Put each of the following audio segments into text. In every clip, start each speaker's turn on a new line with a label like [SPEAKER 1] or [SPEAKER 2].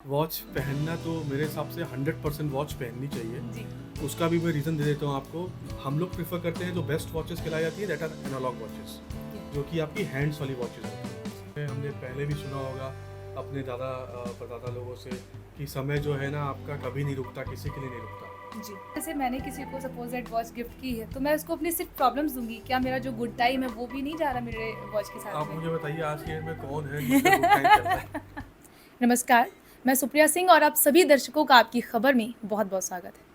[SPEAKER 1] Watch पहनना तो मेरे हिसाब से 100% वॉच पहननी चाहिए।
[SPEAKER 2] जी।
[SPEAKER 1] उसका भी मैं रीज़न दे देता हूँ आपको। हम लोग प्रेफर करते हैं जो बेस्ट वॉचेस कहलाई जाती है दैट आर एनालॉग वॉचेस, जो कि आपकी हैंड्स वाली वॉचेस होती हैं। हमने पहले भी सुना होगा अपने दादा परदादा लोगों से कि समय जो है ना आपका कभी नहीं रुकता, किसी के लिए नहीं रुकता।
[SPEAKER 2] जी। जैसे मैंने किसी को सपोज़ दैट वॉच गिफ्ट की है, तो मैं उसको अपनी सिर्फ़ प्रॉब्लम्स दूँगी, क्या मेरा जो गुड टाइम है वो भी नहीं जा रहा मेरे वॉच के साथ
[SPEAKER 1] आप
[SPEAKER 2] में?
[SPEAKER 1] मुझे बताइए आज के डेट में कौन है जिसका गुड टाइम चल रहा है?
[SPEAKER 2] नमस्कार, मैं सुप्रिया सिंह और आप सभी दर्शकों का आपकी खबर में बहुत-बहुत स्वागत है।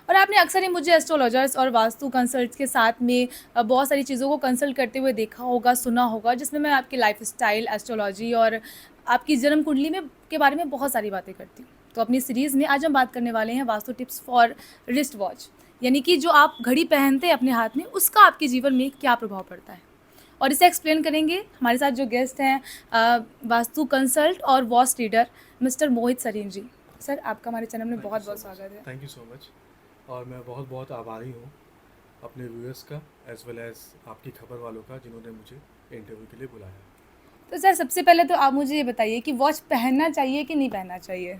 [SPEAKER 2] और आपने अक्सर ही मुझे एस्ट्रोलॉजर्स और वास्तु कंसल्ट्स के साथ में बहुत सारी चीज़ों को कंसल्ट करते हुए देखा होगा, सुना होगा, जिसमें मैं आपकी लाइफ़स्टाइल, एस्ट्रोलॉजी और आपकी जन्म कुंडली में के बारे में बहुत सारी बातें करती हूँ। तो अपनी सीरीज़ में आज हम बात करने वाले हैं vastu tips for wrist watch, यानी कि जो आप घड़ी पहनते हैं अपने हाथ में, उसका आपके जीवन में क्या प्रभाव पड़ता है। और इसे एक्सप्लेन करेंगे हमारे साथ जो गेस्ट हैं वास्तु कंसल्ट और वॉच रीडर मिस्टर मोहित सरीन जी। सर, आपका हमारे चैनल में बहुत बहुत स्वागत है।
[SPEAKER 1] Thank you so much. और मैं बहुत बहुत आभारी हूँ अपने व्यूअर्स का एज वेल एज आपकी खबर वालों का जिन्होंने मुझे इंटरव्यू के लिए बुलाया।
[SPEAKER 2] तो सर, सबसे पहले तो आप मुझे ये बताइए कि वॉच पहनना चाहिए कि नहीं पहनना चाहिए?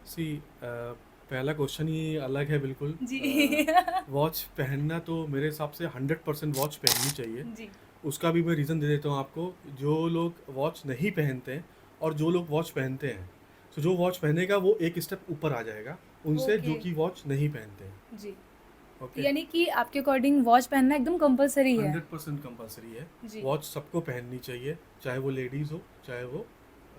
[SPEAKER 1] सी पहला क्वेश्चन ही अलग है बिल्कुल।
[SPEAKER 2] जी।
[SPEAKER 1] वॉच पहनना तो मेरे हिसाब से 100% वॉच पहननी चाहिए।
[SPEAKER 2] जी।
[SPEAKER 1] उसका भी मैं रीज़न दे देता हूँ आपको। जो लोग वॉच नहीं पहनते हैं और जो लोग वॉच पहनते हैं, तो जो वॉच पहनेगा वो एक स्टेप ऊपर आ जाएगा उनसे
[SPEAKER 2] ओके।
[SPEAKER 1] जो कि वॉच नहीं पहनते हैं।
[SPEAKER 2] जी। तो
[SPEAKER 1] ओके।
[SPEAKER 2] यानी कि आपके अकॉर्डिंग वॉच पहनना एकदम कंपलसरी है?
[SPEAKER 1] 100% कंपलसरी है।
[SPEAKER 2] जी।
[SPEAKER 1] वॉच सबको पहननी चाहिए, चाहे वो लेडीज़ हो चाहे वो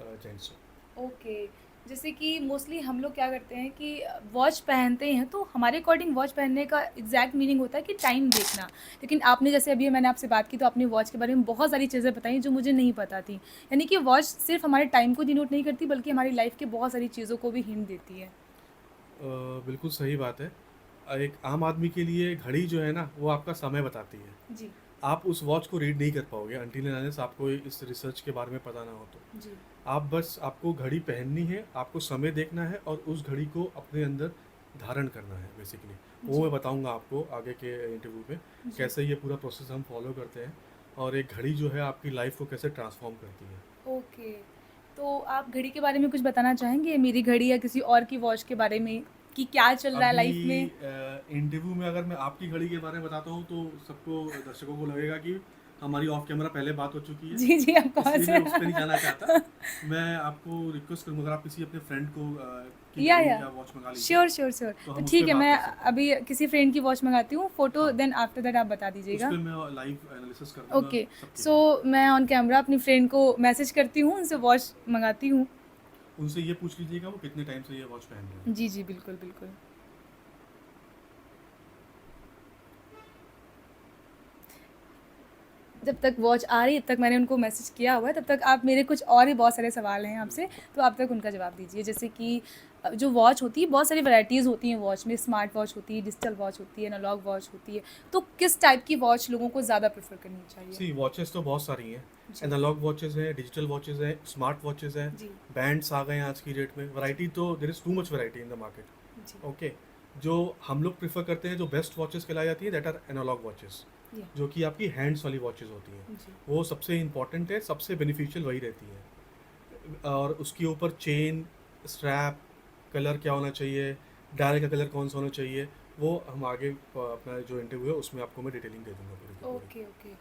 [SPEAKER 1] जेंट्स हो।
[SPEAKER 2] ओके। जैसे कि मोस्टली हम लोग क्या करते हैं कि वॉच पहनते हैं, तो हमारे अकॉर्डिंग वॉच पहनने का एग्जैक्ट मीनिंग होता है कि टाइम देखना। लेकिन आपने जैसे अभी मैंने आपसे बात की तो आपने वॉच के बारे में बहुत सारी चीज़ें बताई जो मुझे नहीं पता थी। यानी कि वॉच सिर्फ हमारे टाइम को डिनोट नहीं करती बल्कि हमारी लाइफ के बहुत सारी चीज़ों को भी हिंट देती है।
[SPEAKER 1] बिल्कुल सही बात है। एक आम आदमी के लिए घड़ी जो है ना वो आपका समय बताती है।
[SPEAKER 2] जी।
[SPEAKER 1] आप उस वॉच को रीड नहीं कर पाओगे अनटिल एंड अनलेस आपको इस रिसर्च के बारे में पता ना हो तो।
[SPEAKER 2] जी।
[SPEAKER 1] आप बस आपको घड़ी पहननी है, आपको समय देखना है और उस घड़ी को अपने अंदर धारण करना है बेसिकली। वो
[SPEAKER 2] जी।
[SPEAKER 1] मैं बताऊंगा आपको आगे के इंटरव्यू में
[SPEAKER 2] जी।
[SPEAKER 1] कैसे ये पूरा प्रोसेस हम फॉलो करते हैं और एक घड़ी जो है आपकी लाइफ को कैसे ट्रांसफॉर्म करती है।
[SPEAKER 2] ओके। तो आप घड़ी के बारे में कुछ बताना चाहेंगे, मेरी घड़ी या किसी और की वॉच के बारे में, कि क्या चल रहा है
[SPEAKER 1] अभी
[SPEAKER 2] लाइफ में?
[SPEAKER 1] इंटरव्यू में अगर मैं आपकी घड़ी के बारे में बताता हूँ तो सबको दर्शकों को लगेगा कि हमारी ऑफ कैमरा पहले बात हो चुकी है,
[SPEAKER 2] जी, जी, ऑफ
[SPEAKER 1] इसलिए
[SPEAKER 2] कोर्स।
[SPEAKER 1] मैं उस पर नहीं जाना चाहता। मैं आपको रिक्वेस्ट करूँगा अगर आप किसी अपने फ्रेंड को की घड़ी
[SPEAKER 2] या
[SPEAKER 1] या वॉच मंगा लीजिए
[SPEAKER 2] श्योर, श्योर, श्योर।
[SPEAKER 1] तो
[SPEAKER 2] तो
[SPEAKER 1] हम उस
[SPEAKER 2] ठीक
[SPEAKER 1] पर
[SPEAKER 2] है,
[SPEAKER 1] बात
[SPEAKER 2] मैं
[SPEAKER 1] कर सकते हैं।
[SPEAKER 2] अभी किसी फ्रेंड की वॉच मँगाती हूँ, फ़ोटो
[SPEAKER 1] हाँ,
[SPEAKER 2] देन आफ्टर दैट आप बता
[SPEAKER 1] उस
[SPEAKER 2] दीजिएगा।
[SPEAKER 1] पर मैं लाइव एनालिसिस कर दूंगा
[SPEAKER 2] ओके।
[SPEAKER 1] सबकी
[SPEAKER 2] सो
[SPEAKER 1] घड़ी।
[SPEAKER 2] मैं ऑन कैमरा अपनी फ्रेंड को मैसेज करती हूँ, उनसे वॉच मँगाती हूँ।
[SPEAKER 1] उनसे ये पूछ लीजिएगा वो कितने टाइम से ये वॉच पहन रहे हैं।
[SPEAKER 2] जी, जी, बिल्कुल, बिल्कुल। जब तक वॉच आ रही है तब तक मैंने उनको मैसेज किया हुआ है, तब तक आप मेरे कुछ और भी बहुत सारे सवाल हैं आपसे, तो आप तक उनका जवाब दीजिए। जैसे कि जो वॉच होती है, बहुत सारी वैराइटीज़ होती हैं वॉच में, स्मार्ट वॉच होती है, डिजिटल वॉच होती है, एनालॉग वॉच होती है। तो किस टाइप की वॉच लोगों को ज़्यादा प्रेफ़र करनी चाहिए?
[SPEAKER 1] सी वॉचेस तो बहुत सारी हैं।
[SPEAKER 2] जी।
[SPEAKER 1] एनालॉग वॉचेस हैं, डिजिटल वॉचेस हैं, स्मार्ट वॉचेस हैं,
[SPEAKER 2] जी।
[SPEAKER 1] बैंड्स आ गए हैं आज की डेट में। वैरायटी तो there is too much variety in the market.
[SPEAKER 2] जी।
[SPEAKER 1] ओके। जो हम लोग प्रेफर करते हैं जो बेस्ट वॉचेस कहलाई जाती है दैट आर एनालॉग वॉचेस,
[SPEAKER 2] या।
[SPEAKER 1] जो कि आपकी हैंड्स वाली वॉचेस होती हैं।
[SPEAKER 2] जी।
[SPEAKER 1] वो सबसे इंपॉर्टेंट है, सबसे बेनिफिशियल वही रहती है। और उसके ऊपर चेन, स्ट्रैप, कलर क्या होना चाहिए, डायल का कलर कौन सा होना चाहिए, वो हम आगे अपना जो इंटरव्यू है उसमें आपको मैं डिटेलिंग दे दूंगा पूरी की पूरी।
[SPEAKER 2] Okay, okay.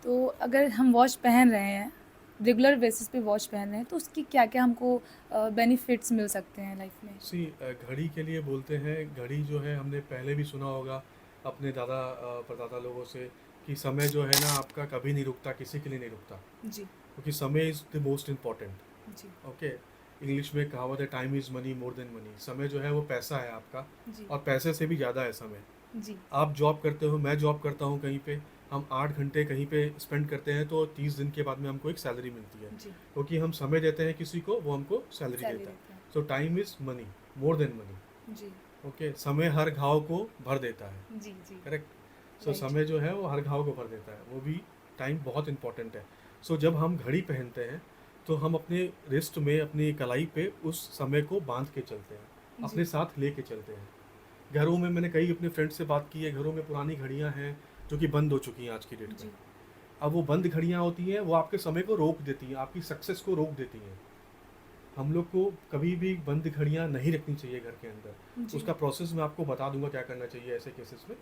[SPEAKER 2] तो अगर हम वॉच पहन रहे हैं, रेगुलर बेसिस पे वॉच पहन रहे हैं, तो उसकी क्या-क्या हमको बेनिफिट्स मिल सकते हैं लाइफ में?
[SPEAKER 1] सी घड़ी के लिए बोलते हैं, घड़ी जो है हमने पहले भी सुना होगा अपने दादा परदादा लोगों से कि समय जो है ना आपका कभी नहीं रुकता, किसी के लिए नहीं रुकता,
[SPEAKER 2] जी।
[SPEAKER 1] क्योंकि समय इज़ द मोस्ट इम्पॉर्टेंट।
[SPEAKER 2] जी।
[SPEAKER 1] ओके। इंग्लिश में कहावत है time is money more than money. समय जो है वो पैसा है आपका
[SPEAKER 2] जी।
[SPEAKER 1] और पैसे से भी ज़्यादा है समय।
[SPEAKER 2] जी।
[SPEAKER 1] आप जॉब करते हो, मैं जॉब करता हूँ कहीं पे, हम 8 घंटे कहीं पे स्पेंड करते हैं तो 30 दिन के बाद में हमको एक सैलरी मिलती है,
[SPEAKER 2] जी।
[SPEAKER 1] क्योंकि हम समय देते हैं किसी को वो हमको सैलरी
[SPEAKER 2] सैलरी
[SPEAKER 1] देता है।
[SPEAKER 2] देते हैं।
[SPEAKER 1] So time is money more than money.
[SPEAKER 2] जी।
[SPEAKER 1] ओके। समय हर घाव को भर देता है।
[SPEAKER 2] जी। जी।
[SPEAKER 1] करेक्ट। So
[SPEAKER 2] right.
[SPEAKER 1] समय जो है वो हर घाव को भर देता है, वो भी टाइम बहुत इंपॉर्टेंट है। सो जब हम घड़ी पहनते हैं तो हम अपने रिस्ट में अपनी कलाई पे उस समय को बांध के चलते हैं,
[SPEAKER 2] जी।
[SPEAKER 1] अपने साथ लेके चलते हैं। घरों में मैंने कई अपने फ्रेंड से बात की है, घरों में पुरानी घड़ियां हैं जो कि बंद हो चुकी हैं आज की डेट में।
[SPEAKER 2] जी।
[SPEAKER 1] अब वो बंद घड़ियां होती हैं वो आपके समय को रोक देती हैं, आपकी सक्सेस को रोक देती हैं। हम लोग को कभी भी बंद घड़ियाँ नहीं रखनी चाहिए घर के अंदर।
[SPEAKER 2] जी।
[SPEAKER 1] उसका प्रोसेस मैं आपको बता दूंगा क्या करना चाहिए ऐसे केसेस में,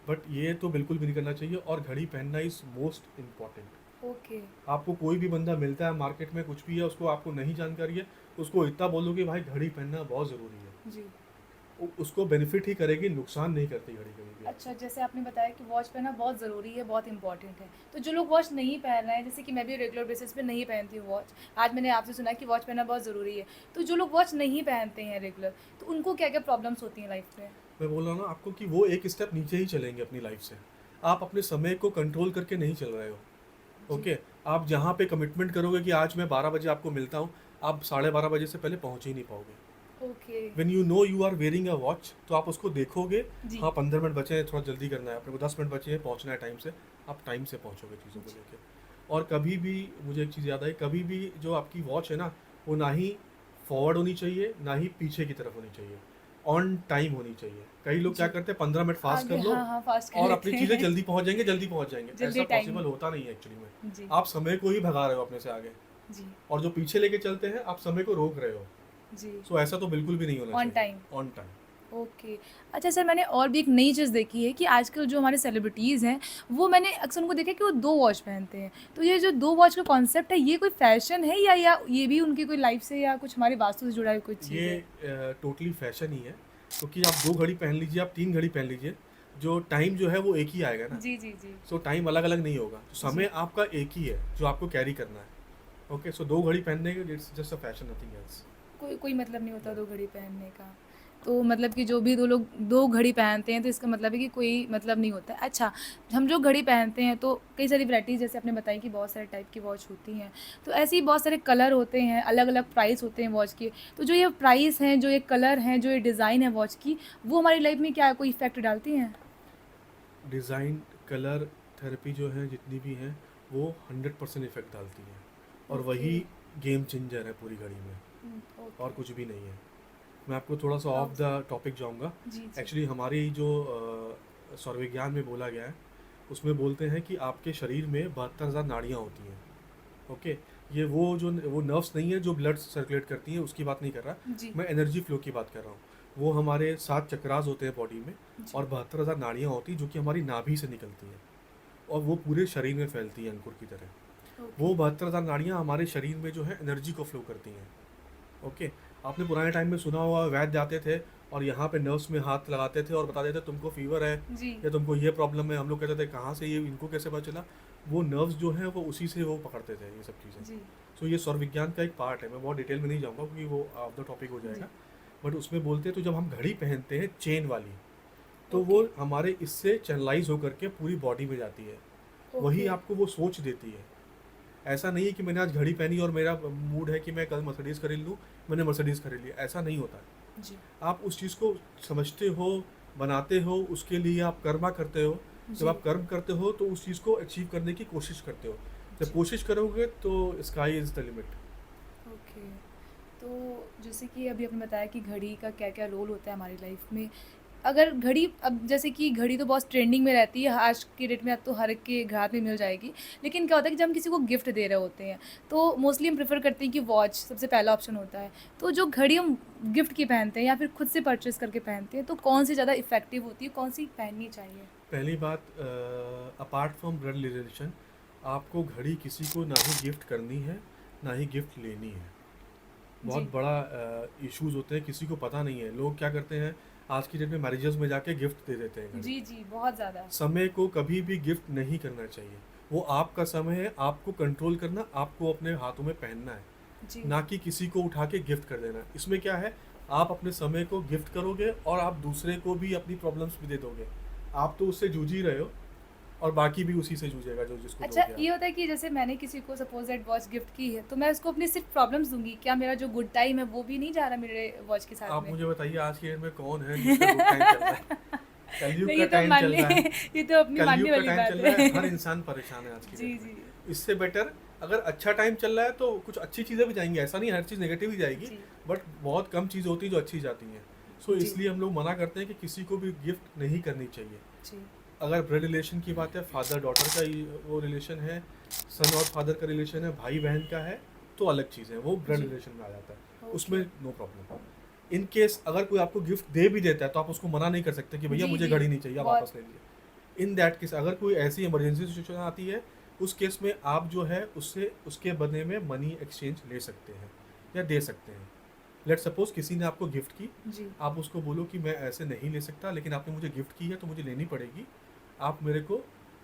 [SPEAKER 1] बट ये तो बिल्कुल भी नहीं करना चाहिए। और घड़ी पहनना इज़ मोस्ट इम्पॉर्टेंट।
[SPEAKER 2] ओके।
[SPEAKER 1] आपको कोई भी बंदा मिलता है मार्केट में, कुछ भी है, उसको आपको नहीं जानकारी है, उसको इतना बोलो कि भाई घड़ी पहनना बहुत ज़रूरी है,
[SPEAKER 2] जी।
[SPEAKER 1] उसको बेनिफिट ही करेगी, नुकसान नहीं करती घड़ी कभी भी।
[SPEAKER 2] अच्छा, जैसे आपने बताया कि वॉच पहनना बहुत ज़रूरी है, बहुत इंपॉर्टेंट है। तो जो लोग वॉच नहीं पहन रहे हैं, जैसे कि मैं भी रेगुलर बेसिस पे नहीं पहनती हूँ वॉच। आज मैंने आपसे सुना कि वॉच पहनना बहुत ज़रूरी है। तो जो लोग वॉच नहीं पहनते हैं रेगुलर, तो उनको क्या-क्या प्रॉब्लम्स होती हैं लाइफ में?
[SPEAKER 1] मैं बोल रहा हूँ ना आपको कि वो एक स्टेप नीचे ही चलेंगे अपनी लाइफ से। आप अपने समय को कंट्रोल करके नहीं चल रहे हो।
[SPEAKER 2] जी।
[SPEAKER 1] ओके, आप जहाँ पे कमिटमेंट करोगे कि आज मैं 12 बजे आपको मिलता हूँ, आप 12:30 बजे से पहले पहुँच ही नहीं पाओगे।
[SPEAKER 2] Okay.
[SPEAKER 1] When you know you are wearing a watch, तो आप उसको देखोगे,
[SPEAKER 2] जी।
[SPEAKER 1] हाँ 15 मिनट बचे हैं, थोड़ा जल्दी करना है अपने को, 10 मिनट बचे हैं, पहुँचना है टाइम से, आप टाइम से पहुँचोगे चीज़ों को
[SPEAKER 2] जी।
[SPEAKER 1] लेके। और कभी भी मुझे एक चीज़ याद आई, कभी भी जो आपकी वॉच है ना, वो ना ही फॉरवर्ड होनी चाहिए, ना ही पीछे की तरफ होनी चाहिए, ऑन टाइम होनी चाहिए। कई लोग क्या
[SPEAKER 2] जी।
[SPEAKER 1] करते हैं 15 मिनट फास्ट
[SPEAKER 2] आगे
[SPEAKER 1] कर लो
[SPEAKER 2] हाँ, हाँ, फ़ास्ट कर
[SPEAKER 1] और
[SPEAKER 2] लेते
[SPEAKER 1] अपनी चीज़ें
[SPEAKER 2] हैं।
[SPEAKER 1] जल्दी पहुँच जाएंगे, जल्दी पहुँच जाएंगे।
[SPEAKER 2] जल्दी
[SPEAKER 1] ऐसा
[SPEAKER 2] टाइम
[SPEAKER 1] पॉसिबल होता नहीं है एक्चुअली में।
[SPEAKER 2] जी।
[SPEAKER 1] आप समय को ही भगा रहे हो अपने से आगे,
[SPEAKER 2] जी।
[SPEAKER 1] और जो पीछे लेके चलते हैं आप समय को रोक रहे हो।
[SPEAKER 2] जी।
[SPEAKER 1] सो ऐसा तो बिल्कुल भी नहीं होना
[SPEAKER 2] ऑन
[SPEAKER 1] चाहिए।
[SPEAKER 2] टाइम।
[SPEAKER 1] On time.
[SPEAKER 2] ओके। अच्छा सर, मैंने और भी एक नई चीज़ देखी है कि आजकल जो हमारे सेलिब्रिटीज़ हैं, वो मैंने अक्सर उनको देखा है कि वो 2 वॉच पहनते हैं। तो ये जो 2 वॉच का कॉन्सेप्ट है, ये कोई फ़ैशन है या ये भी उनकी कोई लाइफ़ से या कुछ हमारी वास्तु से जुड़ा हुआ कोई चीज़ है?
[SPEAKER 1] ये टोटली फैशन ही है, क्योंकि आप 2 घड़ी पहन लीजिए, आप 3 घड़ी पहन लीजिए, जो टाइम जो है वो एक ही आएगा ना।
[SPEAKER 2] जी, जी, जी।
[SPEAKER 1] सो टाइम अलग अलग नहीं होगा, तो समय
[SPEAKER 2] जी।
[SPEAKER 1] आपका एक ही है जो आपको कैरी करना है। ओके, सो 2 घड़ी पहनने के it's just a fashion, nothing else.
[SPEAKER 2] कोई कोई मतलब नहीं होता 2 घड़ी पहनने का। तो मतलब कि जो भी 2 लोग 2 घड़ी पहनते हैं तो इसका मतलब है कि कोई मतलब नहीं होता है। अच्छा, हम जो घड़ी पहनते हैं तो कई सारी वैराइटीज़ जैसे आपने बताई कि बहुत सारे टाइप की वॉच होती हैं। तो ऐसे ही बहुत सारे कलर होते हैं, अलग-अलग प्राइस होते हैं वॉच के। तो जो ये प्राइस हैं, जो ये कलर हैं, जो ये डिज़ाइन है वॉच की, वो हमारी लाइफ़ में क्या कोई इफ़ेक्ट डालती हैं?
[SPEAKER 1] डिज़ाइन, कलर, थेरेपी जो है जितनी भी हैं, वो 100% इफेक्ट डालती हैं, और
[SPEAKER 2] ओके।
[SPEAKER 1] वही गेम चेंजर है पूरी घड़ी में,
[SPEAKER 2] ओके।
[SPEAKER 1] और कुछ भी नहीं है। मैं आपको थोड़ा सा ऑफ द टॉपिक जाऊंगा।
[SPEAKER 2] जी, जी।
[SPEAKER 1] एक्चुअली हमारी जो सौर विज्ञान में बोला गया है, उसमें बोलते हैं कि आपके शरीर में 72,000 नाड़ियाँ होती हैं। ओके, ये वो नर्व्स नहीं है जो ब्लड सर्कुलेट करती हैं, उसकी बात नहीं कर रहा,
[SPEAKER 2] जी।
[SPEAKER 1] मैं एनर्जी फ्लो की बात कर रहा हूँ। वो हमारे 7 चक्रास होते हैं बॉडी में,
[SPEAKER 2] जी।
[SPEAKER 1] और 72,000 नाड़ियाँ होती हैं जो कि हमारी नाभि से निकलती हैं, और वो पूरे शरीर में फैलती हैं अंकुर की तरह।
[SPEAKER 2] ओके।
[SPEAKER 1] वो 72,000 नाड़ियाँ हमारे शरीर में जो है एनर्जी को फ्लो करती हैं। ओके, आपने पुराने टाइम में सुना होगा, वैद्य जाते थे और यहाँ पे नर्व्स में हाथ लगाते थे और बताते थे तुमको फीवर है
[SPEAKER 2] जी।
[SPEAKER 1] या तुमको ये प्रॉब्लम है। हम लोग कहते थे कहाँ से, ये इनको कैसे पता चला? वो नर्व्स जो हैं वो उसी से वो पकड़ते थे ये सब चीज़ें।
[SPEAKER 2] जी।
[SPEAKER 1] सो ये सौर विज्ञान का एक पार्ट है, मैं बहुत डिटेल में नहीं जाऊँगा क्योंकि वो ऑफ द टॉपिक हो जाएगा। बट उसमें बोलते हैं तो जब हम घड़ी पहनते हैं चेन वाली, तो वो
[SPEAKER 2] ओके।
[SPEAKER 1] हमारे इससे चैनलाइज होकर के पूरी बॉडी में जाती है, वही
[SPEAKER 2] ओके।
[SPEAKER 1] आपको वो सोच देती है। ऐसा नहीं है कि मैंने आज घड़ी पहनी और मेरा मूड है कि मैं कल मर्सिडीज़ खरीद लूँ, मैंने मर्सिडीज़ खरीद लिया, ऐसा नहीं होता है।
[SPEAKER 2] जी।
[SPEAKER 1] आप उस चीज़ को समझते हो, बनाते हो, उसके लिए आप कर्मा करते हो। जब
[SPEAKER 2] जी।
[SPEAKER 1] आप कर्म करते हो तो उस चीज़ को अचीव करने की कोशिश करते हो। जब
[SPEAKER 2] जी।
[SPEAKER 1] कोशिश करोगे तो sky is the limit.
[SPEAKER 2] Okay. तो जैसे कि अभी आपने बताया कि घड़ी का क्या-क्या रोल होता है हमारी लाइफ में। अगर घड़ी अब जैसे कि घड़ी तो बहुत ट्रेंडिंग में रहती है, आज की डेट में अब तो हर एक के घर हाथ में मिल जाएगी। लेकिन क्या होता है कि जब हम किसी को गिफ्ट दे रहे होते हैं, तो मोस्टली हम प्रेफ़र करते हैं कि वॉच सबसे पहला ऑप्शन होता है। तो जो घड़ी हम गिफ्ट की पहनते हैं या फिर खुद से परचेज़ करके पहनते हैं, तो कौन-सी ज़्यादा इफ़ेक्टिव होती है, कौन-सी पहननी चाहिए?
[SPEAKER 1] पहली बात, अपार्ट फ्रॉम ब्लड रिलेशन, आपको घड़ी किसी को ना ही गिफ्ट करनी है, ना ही गिफ्ट लेनी है। बहुत
[SPEAKER 2] जी।
[SPEAKER 1] बड़ा इश्यूज़ होते हैं, किसी को पता नहीं है। लोग क्या करते हैं आज की डेट में, मैरिजेस में जाके गिफ्ट दे देते हैं घड़ी।
[SPEAKER 2] जी, जी, बहुत ज़्यादा।
[SPEAKER 1] समय को कभी भी गिफ्ट नहीं करना चाहिए। वो आपका समय है, आपको कंट्रोल करना, आपको अपने हाथों में पहनना है,
[SPEAKER 2] जी।
[SPEAKER 1] ना कि किसी को उठा के गिफ्ट कर देना। इसमें क्या है, आप अपने समय को गिफ्ट करोगे और आप दूसरे को भी अपनी प्रॉब्लम्स भी दे दोगे। आप तो उससे जूझ ही रहे हो, और बाकी भी उसी से जूझेगा जो जिसको
[SPEAKER 2] अच्छा,
[SPEAKER 1] दोगे
[SPEAKER 2] ये
[SPEAKER 1] आप।
[SPEAKER 2] होता है कि जैसे मैंने किसी को सपोज़ दैट वॉच गिफ्ट की है, तो मैं उसको अपनी सिर्फ़ प्रॉब्लम्स दूँगी। क्या मेरा जो गुड टाइम है, वो भी नहीं जा रहा मेरे वॉच के साथ
[SPEAKER 1] आप
[SPEAKER 2] में?
[SPEAKER 1] मुझे बताइए आज की डेट में कौन है जिसका गुड टाइम चल रहा है? कलयुग
[SPEAKER 2] नहीं,
[SPEAKER 1] का
[SPEAKER 2] ये तो
[SPEAKER 1] टाइम चल
[SPEAKER 2] मानने
[SPEAKER 1] रहा है।
[SPEAKER 2] ये तो अपनी मानने
[SPEAKER 1] कलयुग का
[SPEAKER 2] वाली
[SPEAKER 1] टाइम
[SPEAKER 2] बात
[SPEAKER 1] चल रहा है, हर
[SPEAKER 2] है।
[SPEAKER 1] इंसान परेशान है आज की
[SPEAKER 2] जी,
[SPEAKER 1] डेट में।
[SPEAKER 2] जी।
[SPEAKER 1] इससे बेटर, अगर अच्छा टाइम चल रहा है तो कुछ अच्छी चीज़ें भी जाएंगी, ऐसा नहीं हर चीज़ नेगेटिव ही जाएगी,
[SPEAKER 2] जी।
[SPEAKER 1] बट बहुत कम चीज़ होती है जो अच्छी जाती हैं। सो
[SPEAKER 2] जी।
[SPEAKER 1] इसलिए हम लोग मना करते हैं कि किसी को भी गिफ्ट नहीं करनी चाहिए।
[SPEAKER 2] जी।
[SPEAKER 1] अगर ब्लड रिलेशन की बात है, फादर डॉटर का वो रिलेशन है, सन और फादर का रिलेशन है, भाई बहन का है, तो तो अलग चीज़ है, वो ब्लड
[SPEAKER 2] जी।
[SPEAKER 1] रिलेशन में आ जाता है,
[SPEAKER 2] ओके।
[SPEAKER 1] उसमें नो प्रॉब्लम। इन केस अगर कोई आपको गिफ्ट दे भी देता है तो आप उसको मना नहीं कर सकते कि भैया
[SPEAKER 2] जी,
[SPEAKER 1] मुझे
[SPEAKER 2] जी।
[SPEAKER 1] घड़ी नहीं चाहिए, आप
[SPEAKER 2] बहुत
[SPEAKER 1] वापस ले लीजिए। इन दैट केस अगर कोई ऐसी इमरजेंसी सिचुएशन आती है, उस केस में आप जो है उससे उसके बदले में मनी एक्सचेंज ले सकते हैं या दे सकते हैं। लेट सपोज किसी ने आपको गिफ्ट की,
[SPEAKER 2] जी।
[SPEAKER 1] आप उसको बोलो कि मैं ऐसे नहीं ले सकता, लेकिन आपने मुझे गिफ्ट की है तो मुझे लेनी पड़ेगी। आप मेरे को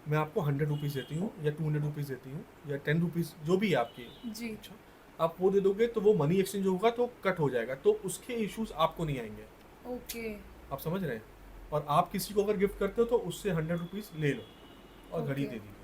[SPEAKER 1] मैं आपको 100 रुपीज़ देती हूँ या 200 रुपीज़ देती हूँ या 10 रुपीज़, जो भी आपकी
[SPEAKER 2] जी।
[SPEAKER 1] इच्छा, आप वो दे दोगे तो वो मनी एक्सचेंज होगा तो कट हो जाएगा, तो उसके इश्यूज आपको नहीं आएंगे।
[SPEAKER 2] ओके।
[SPEAKER 1] आप समझ रहे हैं? और आप किसी को अगर गिफ्ट करते हो तो उससे 100 रुपीज़ ले लो और घड़ी
[SPEAKER 2] ओके।
[SPEAKER 1] दे दीजिए।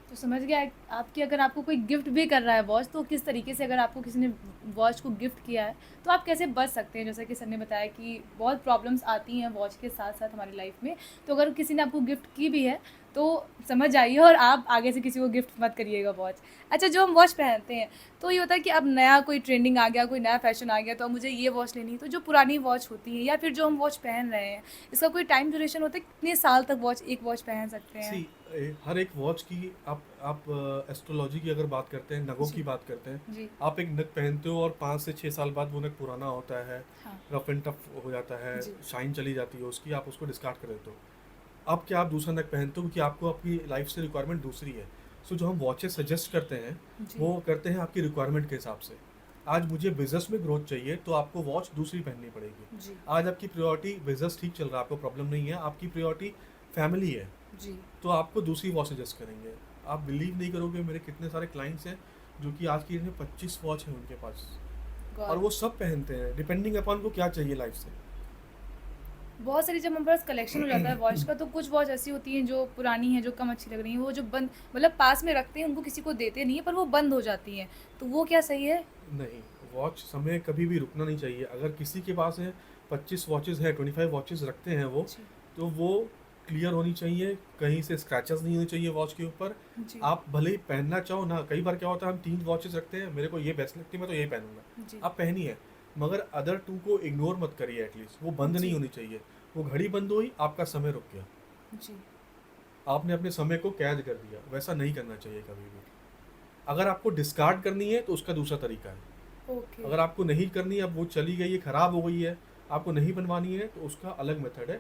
[SPEAKER 2] तो समझ गया आपकी, अगर आपको कोई गिफ्ट भी कर रहा है वॉच, तो किस तरीके से, अगर आपको किसी ने वॉच को गिफ्ट किया है तो आप कैसे बच सकते हैं? जैसा कि सर ने बताया कि बहुत प्रॉब्लम्स आती हैं वॉच के साथ साथ हमारी लाइफ में, तो अगर किसी ने आपको गिफ्ट की भी है तो समझ जाइए और आप आगे से किसी को गिफ्ट मत करिएगा वॉच। अच्छा, जो हम वॉच पहनते हैं तो ये होता है कि अब नया कोई ट्रेंडिंग आ गया, कोई नया फैशन आ गया तो अब मुझे ये वॉच लेनी है, तो जो पुरानी वॉच होती है या फिर जो हम वॉच पहन रहे हैं, इसका कोई टाइम ड्यूरेशन होता है? कितने साल तक एक वॉच पहन सकते हैं?
[SPEAKER 1] सी हर एक वॉच की आप एस्ट्रोलॉजी की अगर बात करते हैं, नगों
[SPEAKER 2] जी।
[SPEAKER 1] की बात करते हैं,
[SPEAKER 2] जी।
[SPEAKER 1] आप एक नग पहनते हो और 5 से 6 साल बाद वो नग पुराना होता है,
[SPEAKER 2] हाँ।
[SPEAKER 1] रफ एंड टफ हो जाता है,
[SPEAKER 2] जी।
[SPEAKER 1] शाइन चली जाती है उसकी, आप उसको डिस्कार्ड कर देते हो। अब क्या आप दूसरा नग पहनते हो क्योंकि आपको आपकी लाइफ से रिक्वायरमेंट दूसरी है। सो जो हम वॉचेस सजेस्ट करते हैं
[SPEAKER 2] जी।
[SPEAKER 1] वो करते हैं आपकी रिक्वायरमेंट के हिसाब से। आज मुझे बिजनेस में ग्रोथ चाहिए तो आपको वॉच दूसरी पहननी पड़ेगी।
[SPEAKER 2] जी।
[SPEAKER 1] आज आपकी प्रायोरिटी बिजनेस ठीक चल रहा है, आपको प्रॉब्लम नहीं है, आपकी प्रायोरिटी फैमिली है,
[SPEAKER 2] जी।
[SPEAKER 1] तो आपको दूसरी वॉच सजेस्ट करेंगे। आप बिलीव नहीं करोगे, मेरे कितने सारे क्लाइंट्स हैं जो कि आज की डेट में 25 वॉच है उनके पास, और
[SPEAKER 2] गॉड।
[SPEAKER 1] वो सब पहनते हैं डिपेंडिंग अपॉन को क्या चाहिए लाइफ से।
[SPEAKER 2] बहुत सारी, जब हमारे पास कलेक्शन हो जाता है वॉच का, तो कुछ वॉच ऐसी होती हैं जो पुरानी हैं, जो कम अच्छी लग रही हैं, वो जो बंद, मतलब पास में रखते हैं, उनको किसी को देते नहीं है, पर वो बंद हो जाती हैं, तो वो क्या सही है?
[SPEAKER 1] नहीं, वॉच समय कभी भी रुकना नहीं चाहिए। अगर किसी के पास है 25 वॉचेस है, 25 वॉचेस रखते हैं वो,
[SPEAKER 2] जी।
[SPEAKER 1] तो वो क्लियर होनी चाहिए, कहीं से स्क्रैचेस नहीं होने चाहिए वॉच के ऊपर।
[SPEAKER 2] जी।
[SPEAKER 1] आप भले ही पहनना चाहो ना, कई बार क्या होता है हम 3 वॉचेस रखते हैं, मेरे को ये बेस्ट लगती है मैं तो यही पहनूंगा,
[SPEAKER 2] जी।
[SPEAKER 1] आप पहनिए, मगर अदर 2 को इग्नोर मत करिए। एटलीस्ट वो बंद नहीं
[SPEAKER 2] जी।
[SPEAKER 1] होनी चाहिए। वो घड़ी बंद हुई, आपका समय रुक गया,
[SPEAKER 2] जी।
[SPEAKER 1] आपने अपने समय को कैद कर दिया, वैसा नहीं करना चाहिए कभी भी। अगर आपको डिस्कार्ड करनी है तो उसका दूसरा तरीका है।
[SPEAKER 2] ओके।
[SPEAKER 1] अगर आपको नहीं करनी, अब वो चली गई है, ख़राब हो गई है, आपको नहीं बनवानी है, तो उसका अलग मेथड है।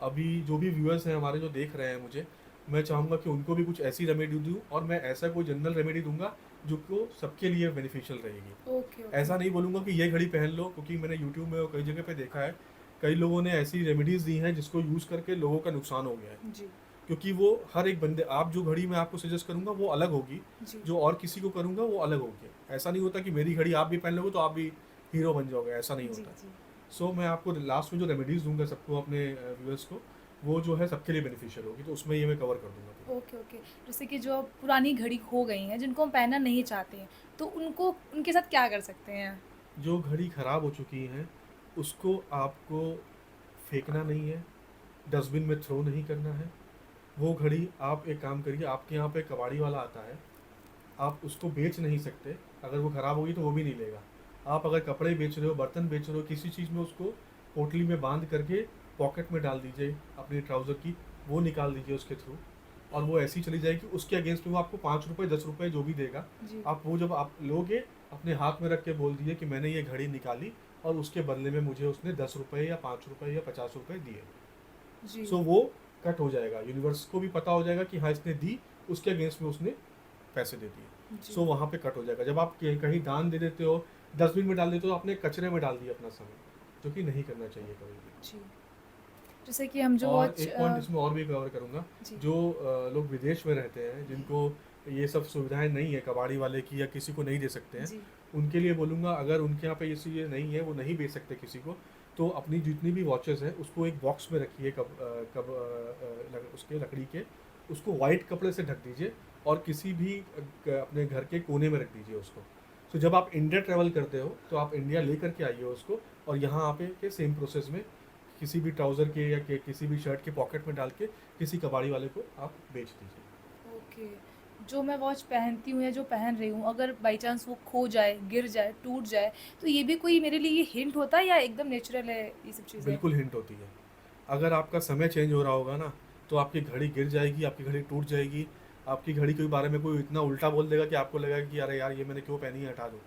[SPEAKER 1] अभी जो भी व्यूअर्स हैं हमारे जो देख रहे हैं मुझे, मैं चाहूँगा कि उनको भी कुछ ऐसी रेमेडी दूँ, और मैं ऐसा कोई जनरल रेमेडी दूंगा जो को सबके लिए बेनिफिशियल रहेगी।
[SPEAKER 2] ओके। ओके।
[SPEAKER 1] ऐसा नहीं बोलूँगा कि ये घड़ी पहन लो, क्योंकि मैंने यूट्यूब में और कई जगह पे देखा है, कई लोगों ने ऐसी रेमेडीज़ दी हैं जिसको यूज़ करके लोगों का नुकसान हो गया है।
[SPEAKER 2] जी।
[SPEAKER 1] क्योंकि वो हर एक बंदे, आप जो घड़ी मैं आपको सजेस्ट करूँगा वो अलग होगी,
[SPEAKER 2] जी।
[SPEAKER 1] जो और किसी को करूँगा वो अलग होगी। ऐसा नहीं होता कि मेरी घड़ी आप भी पहन लोगे तो आप भी हीरो बन जाओगे, ऐसा नहीं
[SPEAKER 2] जी।
[SPEAKER 1] होता।
[SPEAKER 2] जी।
[SPEAKER 1] सो मैं आपको लास्ट में जो रेमेडीज़ दूंगा सबको, अपने व्यूअर्स को, वो जो है सबके लिए बेनिफिशियल होगी, तो उसमें ये मैं कवर कर दूंगा।
[SPEAKER 2] ओके। ओके। जैसे कि जो पुरानी घड़ी खो गई हैं, जिनको हम पहनना नहीं चाहते हैं, तो उनको, उनके साथ क्या कर सकते हैं?
[SPEAKER 1] जो घड़ी ख़राब हो चुकी हैं उसको आपको फेंकना नहीं है, डस्टबिन में थ्रो नहीं करना है। वो घड़ी आप एक काम करिए, आपके यहाँ पे कबाड़ी वाला आता है, आप उसको बेच नहीं सकते, अगर वो ख़राब होगी तो वो भी नहीं लेगा। आप अगर कपड़े बेच रहे हो, बर्तन बेच रहे हो, किसी चीज़ में उसको पोटली में बांध करके पॉकेट में डाल दीजिए अपनी ट्राउज़र की, वो निकाल दीजिए उसके थ्रू, और वो ऐसी चली जाएगी। उसके अगेंस्ट में वो आपको 5 रुपये 10 रुपये जो भी देगा,
[SPEAKER 2] जी।
[SPEAKER 1] आप वो जब आप लोगे, अपने हाथ में रख के बोल दीजिए कि मैंने ये घड़ी निकाली और उसके बदले में मुझे उसने 10 रुपये या 5 रुपये या 50 रुपये दिए।
[SPEAKER 2] जी।
[SPEAKER 1] सो वो कट हो जाएगा, यूनिवर्स को भी पता हो जाएगा कि हाँ इसने दी, उसके अगेंस्ट में उसने पैसे दे दिए।
[SPEAKER 2] जी।
[SPEAKER 1] सो वहाँ पे कट हो जाएगा। जब आप कहीं दान दे देते हो, डस्टबिन में डाल देते हो, आपने कचरे में डाल दिया अपना समय, जो कि नहीं करना चाहिए कभी भी।
[SPEAKER 2] जी। जैसे कि हम जो
[SPEAKER 1] और
[SPEAKER 2] वॉच
[SPEAKER 1] एक पॉइंट इसमें और भी कवर करूँगा,
[SPEAKER 2] जी।
[SPEAKER 1] जो लोग विदेश में रहते हैं, जिनको ये सब सुविधाएं नहीं है कबाड़ी वाले की, या किसी को नहीं दे सकते हैं,
[SPEAKER 2] जी।
[SPEAKER 1] उनके लिए बोलूँगा, अगर उनके यहाँ पे ये चीज़ें नहीं है, वो नहीं बेच सकते किसी को, तो अपनी जितनी भी वॉचेस हैं उसको एक बॉक्स में रखिए, उसके लकड़ी के, उसको वाइट कपड़े से ढक दीजिए और किसी भी अपने घर के कोने में रख दीजिए उसको। तो जब आप इंडिया ट्रैवल करते हो तो आप इंडिया ले करके आइए उसको, और यहाँ पे के सेम प्रोसेस में किसी भी ट्राउज़र के या किसी भी शर्ट के पॉकेट में डाल के किसी कबाड़ी वाले को आप बेच दीजिए।
[SPEAKER 2] ओके। जो मैं वॉच पहनती हूँ या जो पहन रही हूँ, अगर बाई चांस वो खो जाए, गिर जाए, टूट जाए, तो ये भी कोई मेरे लिए हिंट होता है या एकदम नेचुरल है ये सब चीज़ें?
[SPEAKER 1] बिल्कुल हिंट होती है। अगर आपका समय चेंज हो रहा होगा ना, तो आपकी घड़ी गिर जाएगी, आपकी घड़ी टूट जाएगी, आपकी घड़ी के बारे में कोई इतना उल्टा बोल देगा कि आपको लगेगा कि अरे यार ये मैंने क्यों पहनी है, हटा दो।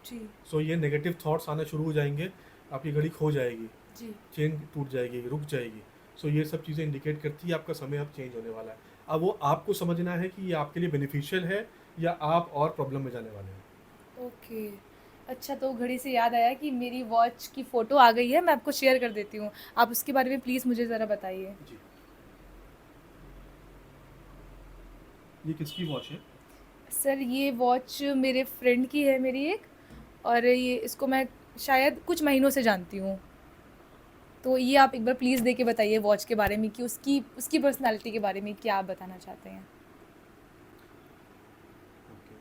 [SPEAKER 2] जी
[SPEAKER 1] सो ये नेगेटिव थॉट्स आना शुरू हो जाएंगे, आपकी घड़ी खो जाएगी,
[SPEAKER 2] जी
[SPEAKER 1] चेन टूट जाएगी, रुक जाएगी। सो ये सब चीज़ें इंडिकेट करती है आपका समय अब चेंज होने वाला है। अब वो आपको समझना है कि ये आपके लिए बेनिफिशियल है या आप और प्रॉब्लम में जाने वाले हैं।
[SPEAKER 2] ओके। अच्छा, तो घड़ी से याद आया कि मेरी वॉच की फ़ोटो आ गई है, मैं आपको शेयर कर देती हूँ। आप उसके बारे में प्लीज़ मुझे ज़रा बताइए।
[SPEAKER 1] जी, ये किसकी वॉच है?
[SPEAKER 2] सर, ये वॉच मेरे फ्रेंड की है मेरी एक, और ये इसको मैं शायद कुछ महीनों से जानती हूँ। तो ये आप एक बार प्लीज़ दे के बताइए वॉच के बारे में कि उसकी उसकी पर्सनैलिटी के बारे में क्या आप बताना चाहते हैं?
[SPEAKER 1] ओके,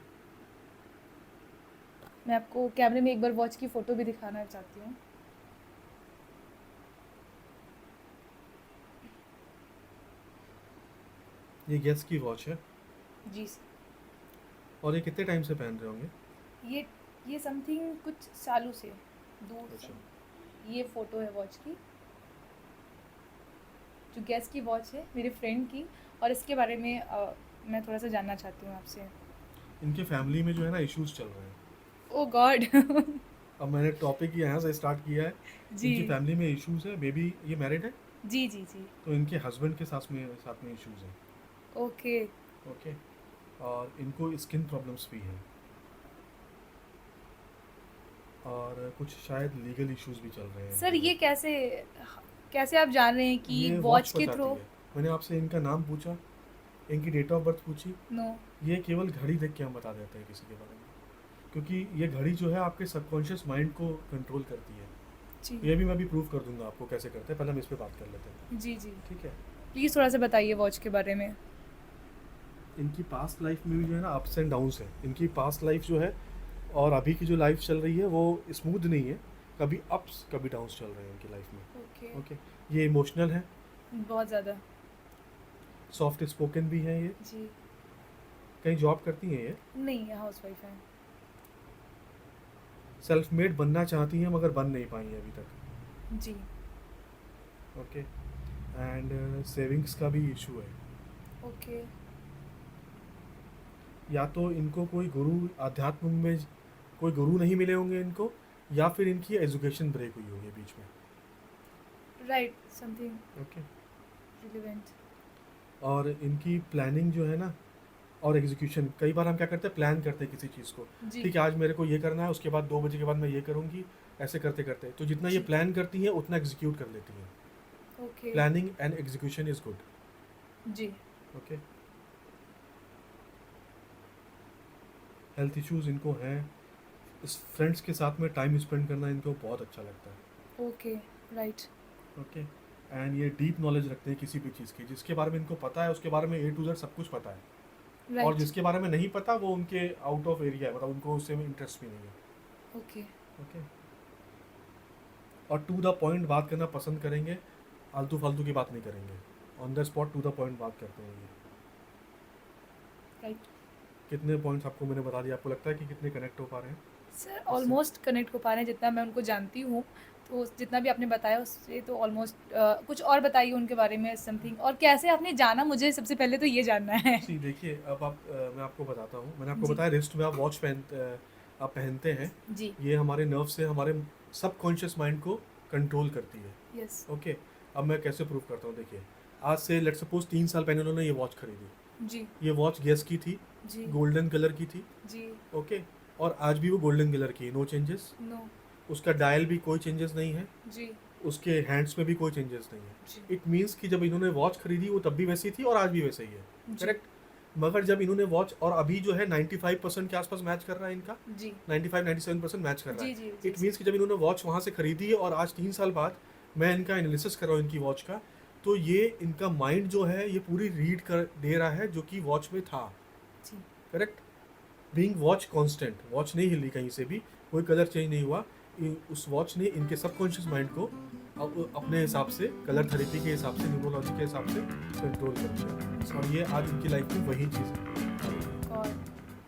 [SPEAKER 2] मैं आपको कैमरे में एक बार वॉच की फ़ोटो भी दिखाना चाहती हूँ।
[SPEAKER 1] ये गेस की वॉच है।
[SPEAKER 2] जी सर।
[SPEAKER 1] और ये कितने टाइम से पहन रहे होंगे?
[SPEAKER 2] ये ये समथिंग कुछ सालों से, 2
[SPEAKER 1] अच्छा।
[SPEAKER 2] साल। ये फ़ोटो है वॉच की, जो गैस की वॉच है मेरे फ्रेंड की, और इसके बारे में मैं थोड़ा सा जानना चाहती हूँ आपसे।
[SPEAKER 1] इनके फैमिली में जो है ना इश्यूज चल रहे हैं।
[SPEAKER 2] ओह गॉड!
[SPEAKER 1] अब मैंने टॉपिक यहाँ से स्टार्ट किया है।
[SPEAKER 2] जी।
[SPEAKER 1] इनकी फैमिली में इश्यूज है, मे बी ये मैरिड है,
[SPEAKER 2] जी, जी, जी।
[SPEAKER 1] तो इनके हस्बैंड के साथ में इश्यूज हैं।
[SPEAKER 2] ओके।
[SPEAKER 1] ओके, और इनको स्किन प्रॉब्लम्स भी हैं, और कुछ शायद लीगल इश्यूज भी चल रहे हैं
[SPEAKER 2] सर,
[SPEAKER 1] इनके
[SPEAKER 2] ये
[SPEAKER 1] में।
[SPEAKER 2] कैसे आप जान रहे हैं कि
[SPEAKER 1] ये
[SPEAKER 2] वॉच के
[SPEAKER 1] बताती
[SPEAKER 2] थ्रू?
[SPEAKER 1] है। मैंने आपसे इनका नाम पूछा, इनकी डेट ऑफ बर्थ पूछी।
[SPEAKER 2] नो।
[SPEAKER 1] ये केवल घड़ी देख के हम बता देते हैं किसी के बारे में, क्योंकि ये घड़ी जो है आपके सबकॉन्शियस माइंड को कंट्रोल करती है।
[SPEAKER 2] जी।
[SPEAKER 1] ये भी मैं भी प्रूव कर दूंगा आपको कैसे करते हैं, पहले हम इस पे बात कर लेते हैं।
[SPEAKER 2] जी, जी।
[SPEAKER 1] ठीक है।
[SPEAKER 2] प्लीज़ थोड़ा सा बताइए वॉच के बारे में।
[SPEAKER 1] इनकी पास्ट लाइफ में भी जो है ना अप्स एंड डाउन्स है। इनकी पास्ट लाइफ जो है और अभी की जो लाइफ चल रही है वो स्मूथ नहीं है, कभी अप्स कभी डाउन्स चल रहे हैं इनकी लाइफ में।
[SPEAKER 2] ओके।
[SPEAKER 1] ओके, ये इमोशनल है,
[SPEAKER 2] बहुत ज़्यादा।
[SPEAKER 1] सॉफ्ट स्पोकन भी है ये।
[SPEAKER 2] जी।
[SPEAKER 1] कहीं जॉब करती हैं ये,
[SPEAKER 2] नहीं, हाउसवाइफ है।
[SPEAKER 1] सेल्फ मेड बनना चाहती हैं मगर बन नहीं पाई हैं अभी तक।
[SPEAKER 2] जी।
[SPEAKER 1] ओके, एंड सेविंग्स का भी इशू है।
[SPEAKER 2] ओके।
[SPEAKER 1] या तो इनको कोई गुरु अध्यात्म में कोई गुरु नहीं मिले होंगे इनको, या फिर इनकी एजुकेशन ब्रेक हुई होगी बीच में।
[SPEAKER 2] Right, something
[SPEAKER 1] okay,
[SPEAKER 2] relevant.
[SPEAKER 1] और इनकी प्लानिंग जो है ना और एग्जीक्यूशन, कई बार हम क्या करते हैं, प्लान करते हैं किसी चीज़ को।
[SPEAKER 2] जी।
[SPEAKER 1] ठीक है, आज मेरे को ये करना है, उसके बाद 2 बजे के बाद मैं ये करूँगी, ऐसे करते करते तो जितना ये
[SPEAKER 2] जी।
[SPEAKER 1] प्लान करती हैं उतना एग्जीक्यूट कर लेती हैं।
[SPEAKER 2] Okay.
[SPEAKER 1] Planning and execution is good.
[SPEAKER 2] जी।
[SPEAKER 1] ओके, हेल्थ इश्यूज इनको हैं। इस फ्रेंड्स के साथ में टाइम स्पेंड करना इनको बहुत अच्छा लगता है।
[SPEAKER 2] ओके। राइट।
[SPEAKER 1] ओके, एंड ये डीप नॉलेज रखते हैं किसी भी चीज़ की, जिसके बारे में इनको पता है उसके बारे में A to Z सब कुछ पता है। और
[SPEAKER 2] राइट।
[SPEAKER 1] जिसके बारे में नहीं पता वो उनके आउट ऑफ एरिया है, मतलब उनको उससे में इंटरेस्ट भी नहीं है।
[SPEAKER 2] ओके।
[SPEAKER 1] ओके, और टू द पॉइंट बात करना पसंद करेंगे, आलतू फालतू की बात नहीं करेंगे, on the spot to the point बात करते हैं ये।
[SPEAKER 2] राइट।
[SPEAKER 1] कितने पॉइंट्स आपको मैंने बता दिया, आपको लगता है कि कितने कनेक्ट हो पा रहे हैं?
[SPEAKER 2] सर, ऑलमोस्ट कनेक्ट हो पा रहे हैं जितना मैं उनको जानती हूँ। तो जितना भी आपने बताया उससे तो ऑलमोस्ट कुछ और बताइए उनके बारे में समथिंग, और कैसे आपने जाना, मुझे सबसे पहले तो ये जानना है।
[SPEAKER 1] सी देखिए, अब आप मैं आपको बताता हूँ। मैंने आपको
[SPEAKER 2] जी।
[SPEAKER 1] बताया रिस्ट में आप वॉच आप पहनते हैं।
[SPEAKER 2] जी।
[SPEAKER 1] ये हमारे नर्व से हमारे सबकॉन्शियस माइंड को कंट्रोल करती है।
[SPEAKER 2] यस।
[SPEAKER 1] ओके, अब मैं कैसे प्रूव करता हूँ, देखिए। आज से लेट्स सपोज 3 साल पहले उन्होंने ये वॉच खरीदी।
[SPEAKER 2] जी।
[SPEAKER 1] ये वॉच गेस की थी,
[SPEAKER 2] जी।
[SPEAKER 1] गोल्डन कलर की थी।
[SPEAKER 2] जी।
[SPEAKER 1] ओके, और आज भी वो गोल्डन कलर की है, नो चेंजेस।
[SPEAKER 2] नो।
[SPEAKER 1] उसका डायल भी कोई चेंजेस नहीं है,
[SPEAKER 2] जी।
[SPEAKER 1] उसके हैंड्स में भी कोई चेंजेस नहीं है।
[SPEAKER 2] जी।
[SPEAKER 1] इट मीन्स कि जब इन्होंने वॉच खरीदी वो तब भी वैसी थी और आज भी वैसे ही है।
[SPEAKER 2] जी।
[SPEAKER 1] करेक्ट। मगर जब इन्होंने वॉच, और अभी जो है 95% के आसपास मैच कर रहा है इनका,
[SPEAKER 2] जी।
[SPEAKER 1] 95-97% मैच कर रहा
[SPEAKER 2] जी।
[SPEAKER 1] है।
[SPEAKER 2] जी।
[SPEAKER 1] इट मीन्स कि जब इन्होंने वॉच वहाँ से खरीदी है और आज 3 साल बाद मैं इनका एनालिसिस कर रहा हूँ इनकी वॉच का, तो ये इनका माइंड जो है ये पूरी रीड कर दे रहा है जो कि वॉच में था।
[SPEAKER 2] जी।
[SPEAKER 1] Correct. Being watch constant, watch नहीं हिली कहीं से भी, कोई कलर चेंज नहीं हुआ। उस वॉच ने इनके सबकॉन्शियस माइंड को अपने हिसाब से, कलर थेरेपी के हिसाब से, न्यूरोलॉजी के हिसाब से कंट्रोल कर दिया। और ये आज इनकी लाइफ में वही चीज़ है।